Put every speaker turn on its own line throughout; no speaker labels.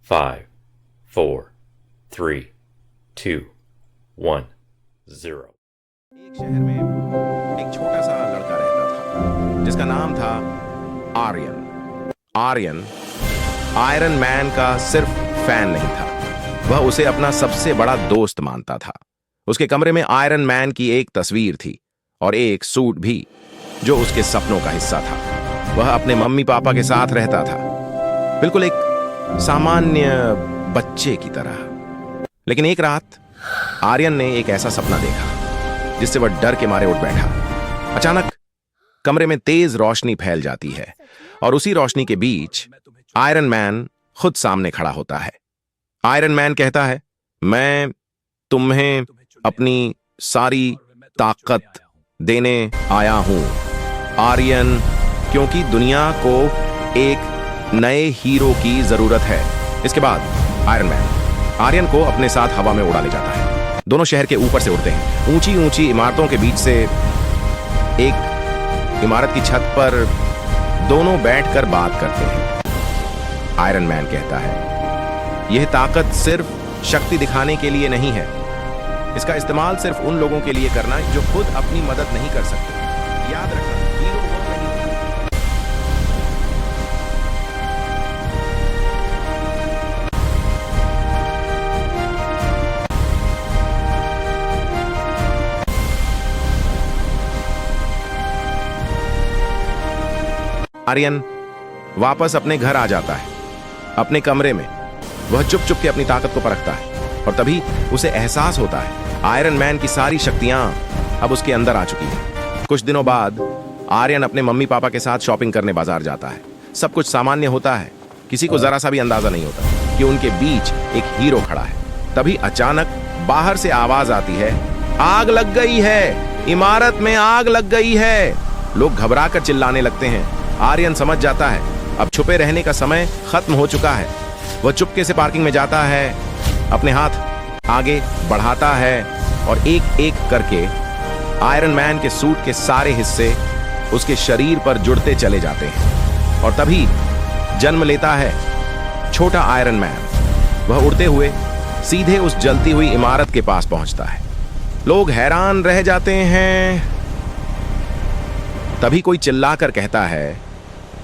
5, 4, 3, 2, 1, 0।
एक शहर में एक छोटा सा लड़का रहता था जिसका नाम था आर्यन। आर्यन आयरन मैन का सिर्फ फैन नहीं था, वह उसे अपना सबसे बड़ा दोस्त मानता था। उसके कमरे में आयरन मैन की एक तस्वीर थी और एक सूट भी जो उसके सपनों का हिस्सा था। वह अपने मम्मी पापा के साथ रहता था, बिल्कुल एक सामान्य बच्चे की तरह। लेकिन एक रात आर्यन ने एक ऐसा सपना देखा जिससे वह डर के मारे उठ बैठा। अचानक कमरे में तेज रोशनी फैल जाती है और उसी रोशनी के बीच आयरन मैन खुद सामने खड़ा होता है। आयरन मैन कहता है, मैं तुम्हें अपनी सारी ताकत देने आया हूं आर्यन, क्योंकि दुनिया को एक नए हीरो की जरूरत है। इसके बाद आयरन मैन आर्यन को अपने साथ हवा में उड़ा ले जाता है। दोनों शहर के ऊपर से उड़ते हैं। ऊंची ऊंची इमारतों के बीच से एक इमारत की छत पर दोनों बैठकर बात करते हैं। आयरन मैन कहता है, यह ताकत सिर्फ शक्ति दिखाने के लिए नहीं है, इसका इस्तेमाल सिर्फ उन लोगों के लिए करना जो खुद अपनी मदद नहीं कर सकते। याद रखना, हीरो वो नहीं। आर्यन वापस अपने घर आ जाता है। अपने कमरे में वह चुप चुप के अपनी ताकत को परखता है और तभी उसे एहसास होता है आयरन मैन की सारी शक्तियां अब उसके अंदर आ चुकी हैं। कुछ दिनों बाद आर्यन अपने मम्मी पापा के साथ शॉपिंग करने बाजार जाता है। सब कुछ सामान्य होता है, किसी को जरा सा भी अंदाजा नहीं होता कि उनके बीच एक हीरो खड़ा है। तभी अचानक बाहर से आवाज आती है, आग लग गई है, इमारत में आग लग गई है। लोग घबराकर चिल्लाने लगते हैं। आर्यन समझ जाता है अब छुपे रहने का समय खत्म हो चुका है। वह चुपके से पार्किंग में जाता है, अपने हाथ आगे बढ़ाता है और एक एक करके आयरन मैन के सूट के सारे हिस्से उसके शरीर पर जुड़ते चले जाते हैं और तभी जन्म लेता है छोटा आयरन मैन। वह उड़ते हुए सीधे उस जलती हुई इमारत के पास पहुंचता है। लोग हैरान रह जाते हैं। तभी कोई चिल्लाकर कहता है,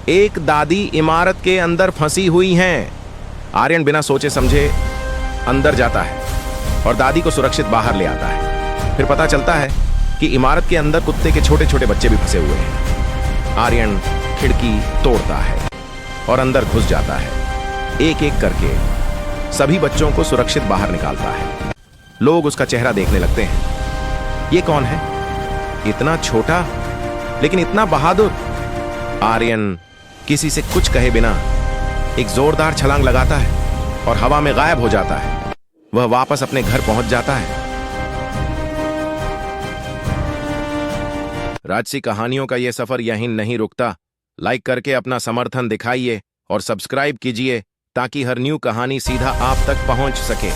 एक दादी इमारत के अंदर फंसी हुई हैं। आर्यन बिना सोचे समझे अंदर जाता है और दादी को सुरक्षित बाहर ले आता है। फिर पता चलता है कि इमारत के अंदर कुत्ते के छोटे छोटे बच्चे भी फंसे हुए हैं। आर्यन खिड़की तोड़ता है और अंदर घुस जाता है। एक एक करके सभी बच्चों को सुरक्षित बाहर निकालता है। लोग उसका चेहरा देखने लगते हैं। ये कौन है, इतना छोटा लेकिन इतना बहादुर? आर्यन किसी से कुछ कहे बिना एक जोरदार छलांग लगाता है और हवा में गायब हो जाता है। वह वापस अपने घर पहुंच जाता है। राजसी कहानियों का यह सफर यहीं नहीं रुकता। लाइक करके अपना समर्थन दिखाइए और सब्सक्राइब कीजिए ताकि हर न्यू कहानी सीधा आप तक पहुंच सके।